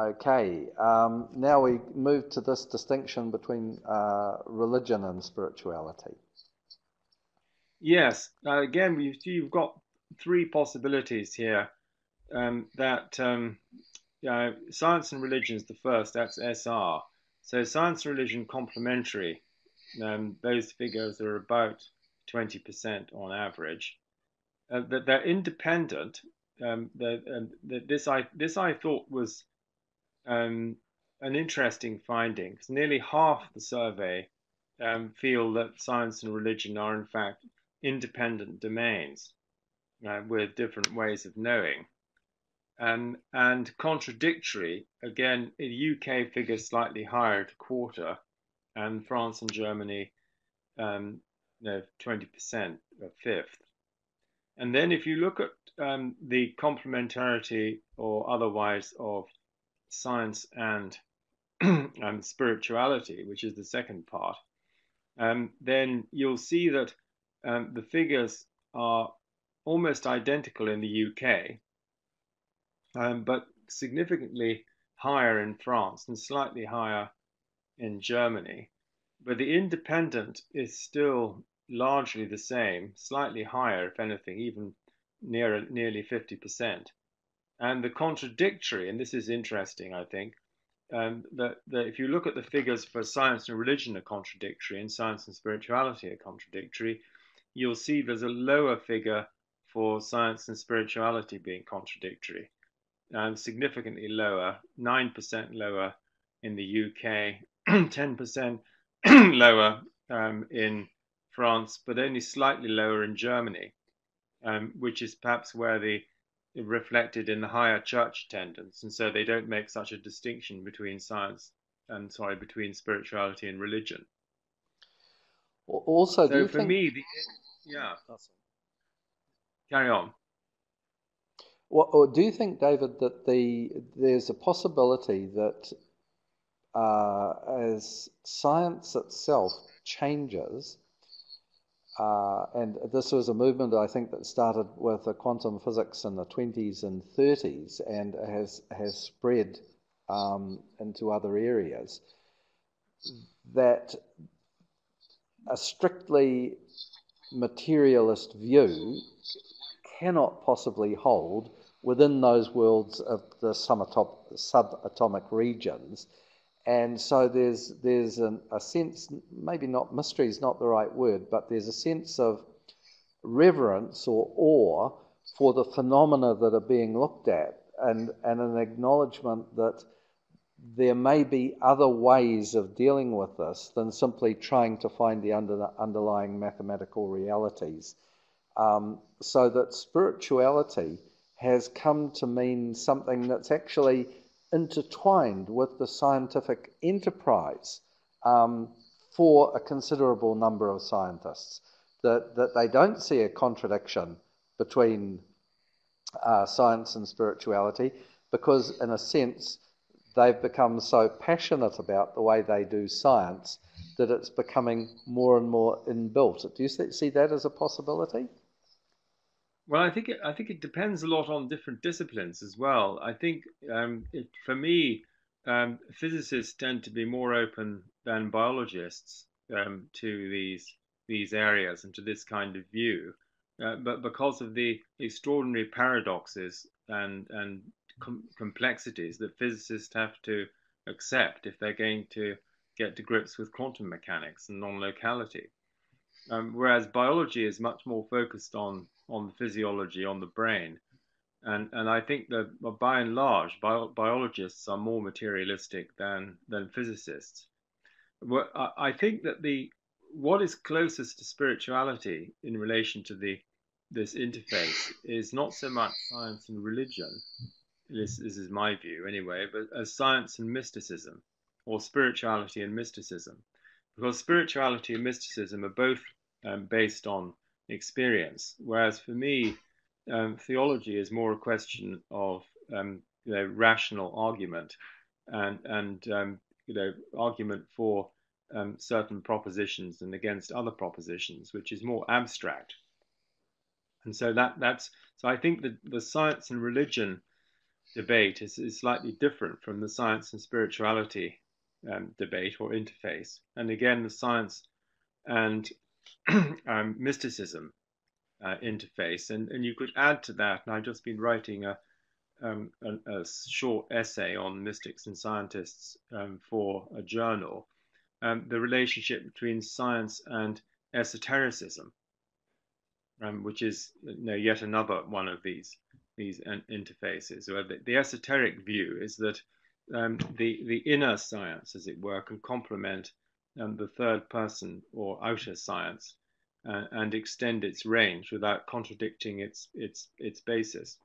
Okay, now we move to this distinction between religion and spirituality. Yes, again, you've got three possibilities here. Science and religion is the first, that's SR. So science and religion complementary, those figures are about 20% on average. That they're independent. This I thought was an interesting finding, because nearly half the survey feel that science and religion are in fact independent domains with different ways of knowing. And contradictory, again, the UK figures slightly higher at a quarter, and France and Germany, 20%, a fifth. And then if you look at the complementarity or otherwise of science and spirituality, which is the second part, then you'll see that the figures are almost identical in the UK, but significantly higher in France and slightly higher in Germany. But the independent is still largely the same, slightly higher, if anything, even nearly 50%. And the contradictory, and this is interesting, I think, that if you look at the figures for science and religion are contradictory and science and spirituality are contradictory, you'll see there's a lower figure for science and spirituality being contradictory, significantly lower, 9% lower in the UK, 10% lower in France, but only slightly lower in Germany, which is perhaps where reflected in the higher church attendance, and so they don't make such a distinction between between spirituality and religion. Also, so for me, yeah, carry on. Or do you think, David, that there's a possibility that as science itself changes, and this was a movement, I think, that started with quantum physics in the 20s and 30s and has spread into other areas, that a strictly materialist view cannot possibly hold within those worlds of the subatomic regions. And so there's a sense, maybe not, mystery is not the right word, but there's a sense of reverence or awe for the phenomena that are being looked at, and an acknowledgement that there may be other ways of dealing with this than simply trying to find the underlying mathematical realities. So that spirituality has come to mean something that's actually intertwined with the scientific enterprise for a considerable number of scientists, that they don't see a contradiction between science and spirituality, because in a sense they've become so passionate about the way they do science that it's becoming more and more inbuilt. Do you see that as a possibility? Well, I think it depends a lot on different disciplines as well. I think for me, physicists tend to be more open than biologists to these areas and to this kind of view, but because of the extraordinary paradoxes and complexities that physicists have to accept if they're going to get to grips with quantum mechanics and non-locality. Whereas biology is much more focused on the physiology, on the brain. And I think that by and large, biologists are more materialistic than physicists. I think that what is closest to spirituality in relation to this interface is not so much science and religion, this is my view anyway, but as science and mysticism, or spirituality and mysticism. Because spirituality and mysticism are both based on experience, whereas for me, theology is more a question of rational argument and argument for certain propositions and against other propositions, which is more abstract. And so so I think that the science and religion debate is slightly different from the science and spirituality debate or interface. And again, the science and mysticism interface. And you could add to that, and I've just been writing a short essay on mystics and scientists for a journal, the relationship between science and esotericism, which is yet another one of these interfaces. So the esoteric view is that the inner science, as it were, can complement the third person or outer science and extend its range without contradicting its basis.